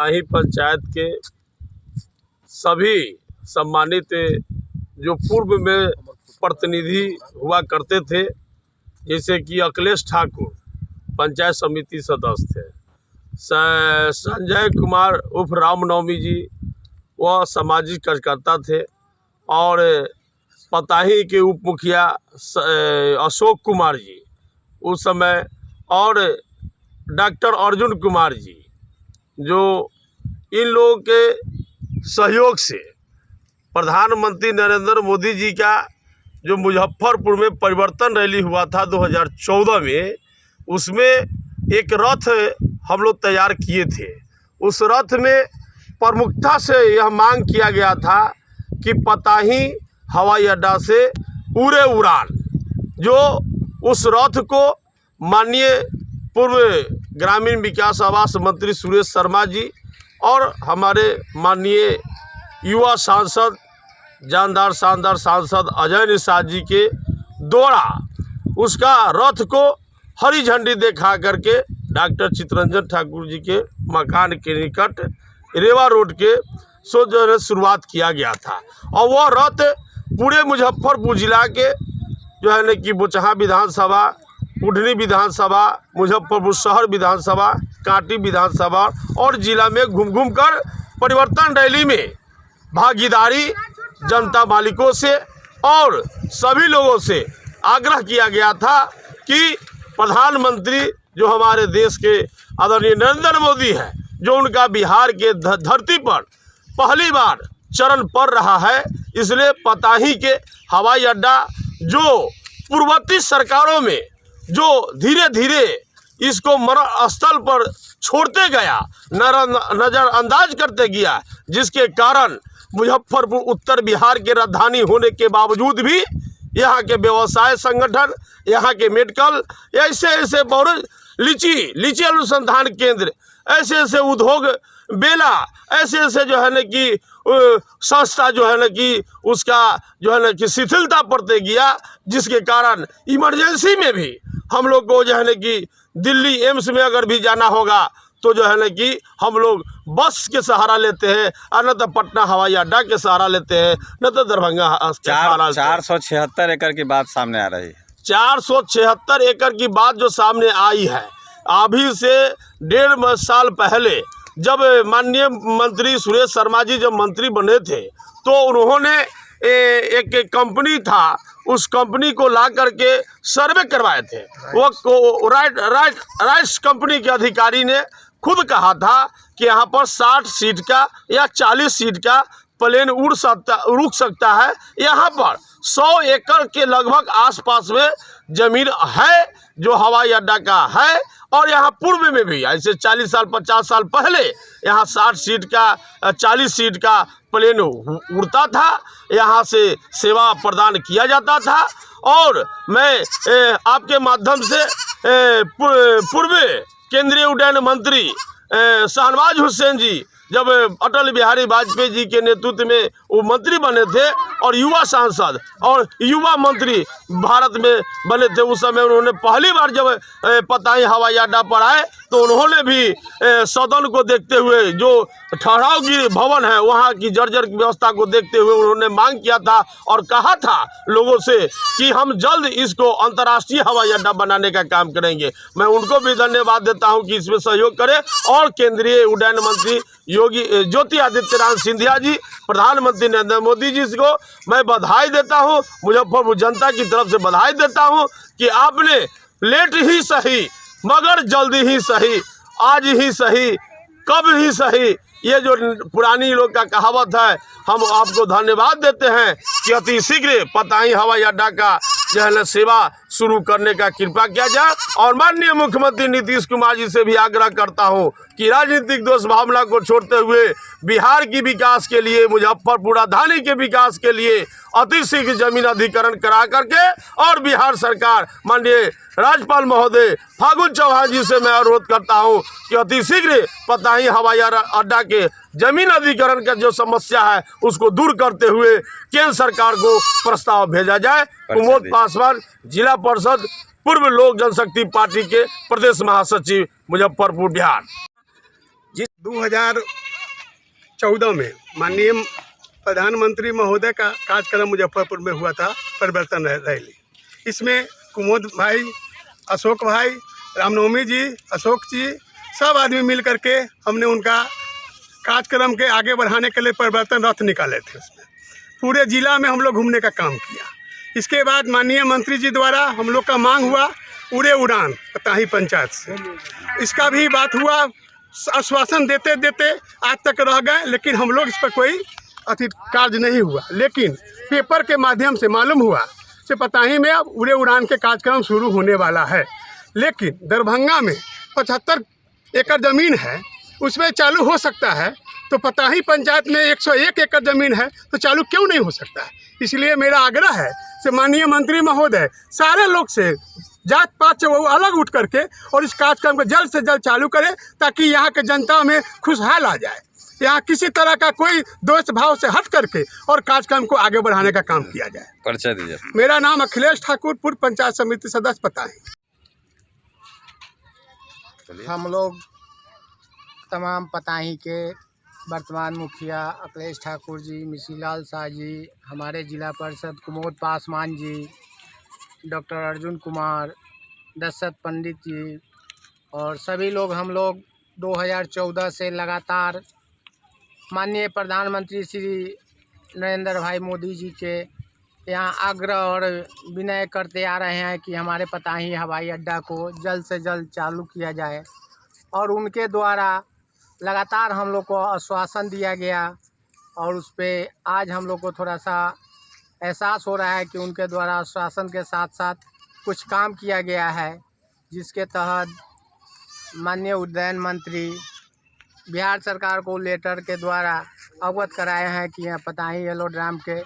पताही पंचायत के सभी सम्मानित जो पूर्व में प्रतिनिधि हुआ करते थे, जैसे कि अखिलेश ठाकुर पंचायत समिति सदस्य थे, संजय कुमार उर्फ रामनवमी जी वह सामाजिक कार्यकर्ता थे, और पताही के उप मुखिया अशोक कुमार जी उस समय, और डॉक्टर अर्जुन कुमार जी, जो इन लोगों के सहयोग से प्रधानमंत्री नरेंद्र मोदी जी का जो मुजफ्फरपुर में परिवर्तन रैली हुआ था 2014 में, उसमें एक रथ हम लोग तैयार किए थे। उस रथ में प्रमुखता से यह मांग किया गया था कि पताही हवाई अड्डा से उड़े उड़ान, जो उस रथ को माननीय पूर्व ग्रामीण विकास आवास मंत्री सुरेश शर्मा जी और हमारे माननीय युवा सांसद जानदार शानदार सांसद अजय निषाद जी के द्वारा उसका रथ को हरी झंडी दिखा करके डॉक्टर चित्तरंजन ठाकुर जी के मकान के निकट रेवा रोड के जो है शुरुआत किया गया था। और वह रथ पूरे मुजफ्फरपुर जिला के जो है न कि बोचहा विधानसभा, कुढ़नी विधानसभा, मुजफ्फरपुर शहर विधानसभा, कांटी विधानसभा और जिला में घूम घूम कर परिवर्तन रैली में भागीदारी जनता मालिकों से और सभी लोगों से आग्रह किया गया था कि प्रधानमंत्री जो हमारे देश के आदरणीय नरेंद्र मोदी है, जो उनका बिहार के धरती पर पहली बार चरण पड़ रहा है, इसलिए पताही के हवाई अड्डा जो पूर्ववर्ती सरकारों में जो धीरे धीरे इसको मरण स्थल पर छोड़ते गया, नज़रअंदाज करते गया, जिसके कारण मुजफ्फरपुर उत्तर बिहार के राजधानी होने के बावजूद भी यहाँ के व्यवसाय संगठन, यहाँ के मेडिकल, ऐसे ऐसे बहुत लीची अनुसंधान केंद्र, ऐसे ऐसे उद्योग बेला, ऐसे ऐसे जो है न कि संस्था जो है न कि उसका जो है न कि शिथिलता पड़ते गया, जिसके कारण इमरजेंसी में भी हम लोग को जो है न कि दिल्ली एम्स में अगर भी जाना होगा तो जो है न कि हम लोग बस के सहारा लेते हैं, और न तो पटना हवाई अड्डा के सहारा लेते हैं, न तो दरभंगा के सहारा। 476 एकड़ की बात सामने आ रही है। 476 एकड़ की बात जो सामने आई है, अभी से 1.5 साल पहले जब माननीय मंत्री सुरेश शर्मा जी जब मंत्री बने थे, तो उन्होंने एक कंपनी था, उस कंपनी को ला करके सर्वे करवाए थे। वो राइट्स कंपनी के अधिकारी ने खुद कहा था कि यहाँ पर 60 सीट का या 40 सीट का प्लेन रुक सकता है। यहाँ पर 100 एकड़ के लगभग आसपास में जमीन है जो हवाई अड्डा का है, और यहाँ पूर्व में भी ऐसे 40 साल 50 साल पहले यहाँ 60 सीट का 40 सीट का प्लेन उड़ता था, यहाँ से सेवा प्रदान किया जाता था। और मैं आपके माध्यम से पूर्व केंद्रीय उड्डयन मंत्री शाहनवाज हुसैन जी जब अटल बिहारी वाजपेयी जी के नेतृत्व में वो मंत्री बने थे और युवा सांसद और युवा मंत्री भारत में बने थे, उस समय उन्होंने पहली बार जब पताही हवाई अड्डा पर आए तो उन्होंने भी सदन को देखते हुए, जो ठहराव की भवन है वहाँ की जर्जर की व्यवस्था को देखते हुए उन्होंने मांग किया था और कहा था लोगों से कि हम जल्द इसको अंतर्राष्ट्रीय हवाई अड्डा बनाने का काम करेंगे। मैं उनको भी धन्यवाद देता हूं कि इसमें सहयोग करें, और केंद्रीय उड्डयन मंत्री योगी ज्योति आदित्यनाथ सिंधिया जी, प्रधानमंत्री नरेंद्र मोदी जी को मैं बधाई देता हूं, मुजफ्फरपुर जनता की तरफ से बधाई देता हूं कि आपने लेट ही सही मगर जल्दी ही सही, आज ही सही कब ही सही, ये जो पुरानी लोग का कहावत है, हम आपको धन्यवाद देते हैं कि अति शीघ्र पताही हवाई अड्डा का जो है न सेवा शुरू करने का कृपा किया जाए। और माननीय मुख्यमंत्री नीतीश कुमार जी से भी आग्रह करता हूं कि राजनीतिक दोष भावना को छोड़ते हुए बिहार की विकास के लिए, मुजफ्फरपुर राजधानी के विकास के लिए अति शीघ्र जमीन अधिग्रहण करा करके, और बिहार सरकार माननीय राज्यपाल महोदय फागू चौहान जी से मैं अनुरोध करता हूं कि अति शीघ्र पताही हवाई अड्डा के जमीन अधिग्रहण का जो समस्या है उसको दूर करते हुए केंद्र सरकार को प्रस्ताव भेजा जाए। कुमोद पासवान, जिला परिषद पूर्व लोक जनशक्ति पार्टी के प्रदेश महासचिव, मुजफ्फरपुर, बिहार। 2014 में माननीय प्रधानमंत्री महोदय का कार्यक्रम मुजफ्फरपुर में हुआ था, परिवर्तन रैली। इसमें कुमोद भाई, अशोक भाई, रामनवमी जी, अशोक जी, सब आदमी मिल करके हमने उनका कार्यक्रम के आगे बढ़ाने के लिए परिवर्तन रथ निकाले थे। उसमें पूरे ज़िला में हम लोग घूमने का काम किया। इसके बाद माननीय मंत्री जी द्वारा हम लोग का मांग हुआ उड़े उड़ान पताही पंचायत से, इसका भी बात हुआ, आश्वासन देते देते आज तक रह गए, लेकिन हम लोग इस पर कोई कार्य नहीं हुआ। लेकिन पेपर के माध्यम से मालूम हुआ कि पताही में अब उड़े उड़ान के कार्यक्रम शुरू होने वाला है। लेकिन दरभंगा में 75 एकड़ ज़मीन है, उसमें चालू हो सकता है, तो पताही पंचायत में 101 एकड़ ज़मीन है, तो चालू क्यों नहीं हो सकता है। इसलिए मेरा आग्रह है कि माननीय मंत्री महोदय सारे लोग से जात पात से वो अलग उठ करके और इस कार्यक्रम को जल्द से जल्द चालू करें, ताकि यहाँ के जनता में खुशहाल आ जाए। यहाँ किसी तरह का कोई दोष भाव से हट करके और कार्यक्रम को आगे बढ़ाने का काम किया जाए। परिचय दीजिए। मेरा नाम अखिलेश ठाकुर, पूर्व पंचायत समिति सदस्य पताही। हम लोग तमाम पताही के वर्तमान मुखिया अखिलेश ठाकुर जी, मिशीलाल शाह जी, हमारे जिला परिषद कुमोद पासवान जी, डॉक्टर अर्जुन कुमार, दशरथ पंडित जी और सभी लोग हम लोग 2014 से लगातार माननीय प्रधानमंत्री श्री नरेंद्र भाई मोदी जी के यहाँ आग्रह और विनय करते आ रहे हैं कि हमारे पताही हवाई अड्डा को जल्द से जल्द चालू किया जाए। और उनके द्वारा लगातार हम लोग को आश्वासन दिया गया और उस पर आज हम लोग को थोड़ा सा एहसास हो रहा है कि उनके द्वारा आश्वासन के साथ साथ कुछ काम किया गया है, जिसके तहत माननीय उड्डयन मंत्री बिहार सरकार को लेटर के द्वारा अवगत कराए हैं कि यहाँ पताही एरोड्राम के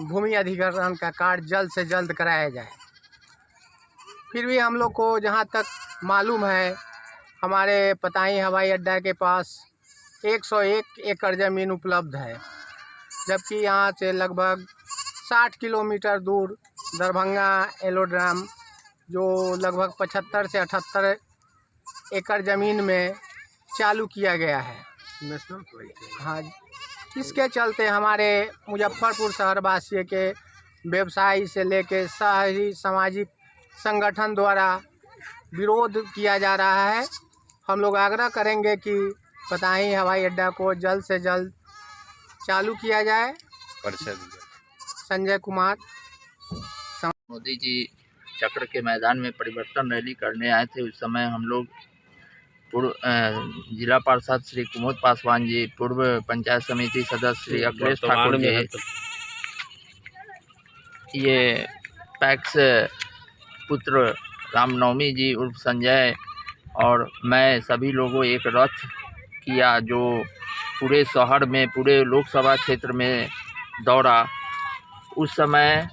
भूमि अधिग्रहण का कार्य जल्द से जल्द कराया जाए। फिर भी हम लोग को जहाँ तक मालूम है, हमारे पताही हवाई अड्डा के पास 101 एकड़ ज़मीन उपलब्ध है, जबकि यहाँ से लगभग 60 किलोमीटर दूर दरभंगा एरोड्राम जो लगभग 75 से 78 एकड़ ज़मीन में चालू किया गया है। हाँ, इसके चलते हमारे मुजफ्फरपुर शहरवासी के व्यवसायी से लेके शहरी सामाजिक संगठन द्वारा विरोध किया जा रहा है। हम लोग आग्रह करेंगे कि पताही हवाई अड्डा को जल्द से जल्द चालू किया जाए। परिचय दीजिए। संजय कुमार। मोदी जी चक्र के मैदान में परिवर्तन रैली करने आए थे। उस समय हम लोग पूर्व जिला पार्षद श्री कुमोद पासवान जी, पूर्व पंचायत समिति सदस्य श्री अखिलेश ठाकुर जी, ये पैक्स पुत्र रामनवमी जी उर्फ संजय और मैं सभी लोगों एक रथ किया जो पूरे शहर में, पूरे लोकसभा क्षेत्र में दौड़ा। उस समय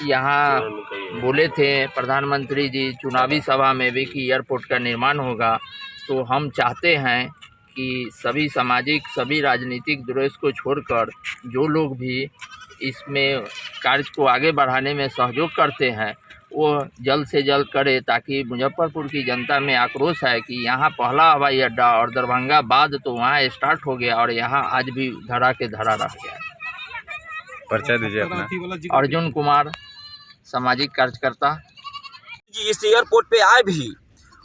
यहाँ बोले थे प्रधानमंत्री जी चुनावी सभा में भी कि एयरपोर्ट का निर्माण होगा। तो हम चाहते हैं कि सभी सामाजिक, सभी राजनीतिक दुर्वेश को छोड़कर जो लोग भी इसमें कार्य को आगे बढ़ाने में सहयोग करते हैं वो जल्द से जल्द करे, ताकि मुजफ्फरपुर की जनता में आक्रोश है कि यहाँ पहला हवाई अड्डा और दरभंगा बाद तो वहाँ स्टार्ट हो गया और यहाँ आज भी धरा के धरा रह गया। परिचय दीजिए अपना। अर्जुन कुमार, सामाजिक कार्यकर्ता। जी इस एयरपोर्ट पे आए भी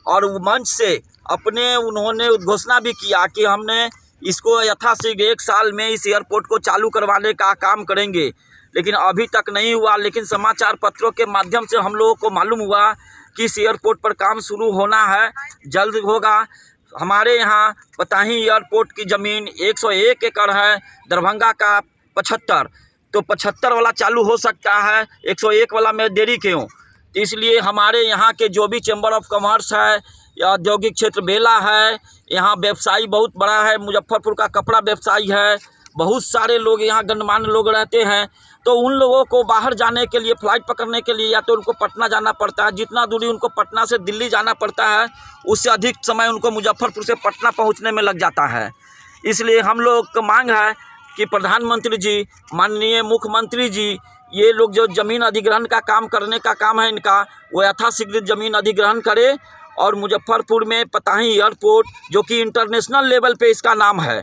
और मंच से अपने उन्होंने घोषणा भी किया कि हमने इसको यथाशीघ्र 1 साल में इस एयरपोर्ट को चालू करवाने का काम करेंगे, लेकिन अभी तक नहीं हुआ। लेकिन समाचार पत्रों के माध्यम से हम लोगों को मालूम हुआ कि इस एयरपोर्ट पर काम शुरू होना है, जल्द होगा। हमारे यहाँ पताही एयरपोर्ट की ज़मीन 101 एकड़ है, दरभंगा का 75, तो 75 वाला चालू हो सकता है, 101 वाला में देरी क्यों। तो इसलिए हमारे यहाँ के जो भी चैम्बर ऑफ कॉमर्स है या औद्योगिक क्षेत्र बेला है, यहाँ व्यवसायी बहुत बड़ा है, मुजफ्फरपुर का कपड़ा व्यवसायी है, बहुत सारे लोग यहाँ गणमान्य लोग रहते हैं। तो उन लोगों को बाहर जाने के लिए, फ्लाइट पकड़ने के लिए या तो उनको पटना जाना पड़ता है, जितना दूरी उनको पटना से दिल्ली जाना पड़ता है उससे अधिक समय उनको मुजफ्फरपुर से पटना पहुँचने में लग जाता है। इसलिए हम लोग का मांग है कि प्रधानमंत्री जी, माननीय मुख्यमंत्री जी, ये लोग जो ज़मीन अधिग्रहण का काम करने का काम है इनका, वो यथाशीघ्र ज़मीन अधिग्रहण करे और मुजफ्फरपुर में पताही एयरपोर्ट, जो कि इंटरनेशनल लेवल पे इसका नाम है,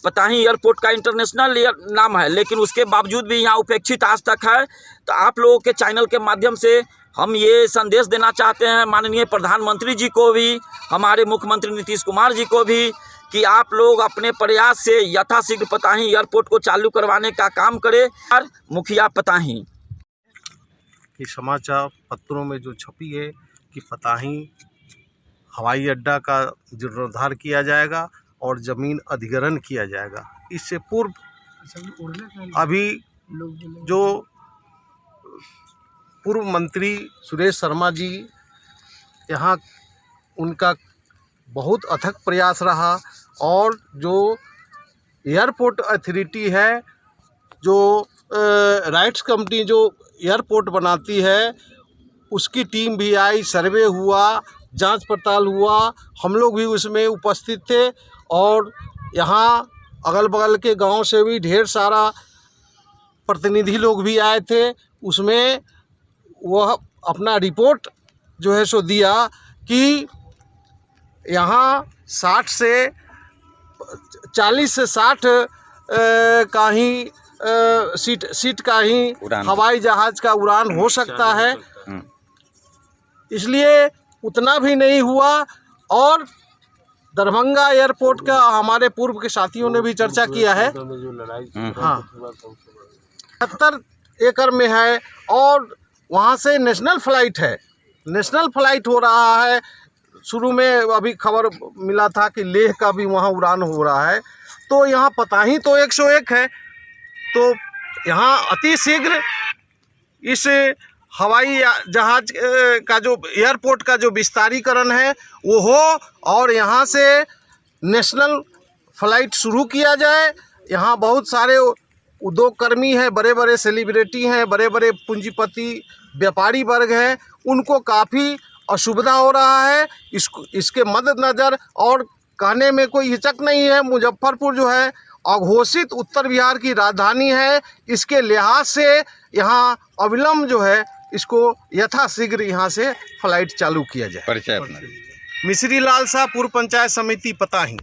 पताही एयरपोर्ट का इंटरनेशनल नाम है, लेकिन उसके बावजूद भी यहाँ उपेक्षित आज तक है। तो आप लोगों के चैनल के माध्यम से हम ये संदेश देना चाहते हैं माननीय प्रधानमंत्री जी को भी, हमारे मुख्यमंत्री नीतीश कुमार जी को भी, कि आप लोग अपने प्रयास से यथाशीघ्र पताही एयरपोर्ट को चालू करवाने का काम करें। और मुखिया पताही कि समाचार पत्रों में जो छपी है कि पताही हवाई अड्डा का जीर्णोद्धार किया जाएगा और ज़मीन अधिग्रहण किया जाएगा। इससे पूर्व अभी जो पूर्व मंत्री सुरेश शर्मा जी, यहाँ उनका बहुत अथक प्रयास रहा और जो एयरपोर्ट अथॉरिटी है, जो राइट्स कंपनी जो एयरपोर्ट बनाती है, उसकी टीम भी आई, सर्वे हुआ, जांच पड़ताल हुआ, हम लोग भी उसमें उपस्थित थे और यहाँ अगल बगल के गांव से भी ढेर सारा प्रतिनिधि लोग भी आए थे। उसमें वह अपना रिपोर्ट जो है सो दिया कि यहाँ 40 से 60 का ही सीट का ही हवाई जहाज़ का उड़ान हो सकता है। इसलिए उतना भी नहीं हुआ और दरभंगा एयरपोर्ट का हमारे पूर्व के साथियों ने भी चर्चा किया है। हाँ, 70 एकड़ में है और वहाँ से नेशनल फ़्लाइट है, नेशनल फ़्लाइट हो रहा है। शुरू में अभी खबर मिला था कि लेह का भी वहाँ उड़ान हो रहा है। तो यहाँ पताही तो 101 है, तो यहाँ अति शीघ्र इस हवाई जहाज का जो एयरपोर्ट का जो विस्तारीकरण है वो हो और यहाँ से नेशनल फ़्लाइट शुरू किया जाए। यहाँ बहुत सारे उद्योगकर्मी हैं, बड़े बड़े सेलिब्रिटी हैं, बड़े बड़े पूंजीपति व्यापारी वर्ग हैं, उनको काफ़ी असुविधा हो रहा है। इसके मद्देनज़र और कहने में कोई हिचक नहीं है, मुजफ्फरपुर जो है अघोषित उत्तर बिहार की राजधानी है। इसके लिहाज से यहाँ अविलंब जो है इसको यथाशीघ्र यहाँ से फ़्लाइट चालू किया जाए। परिचय अपना। मिश्री लाल शाह, पूर्व पंचायत समिति पताही।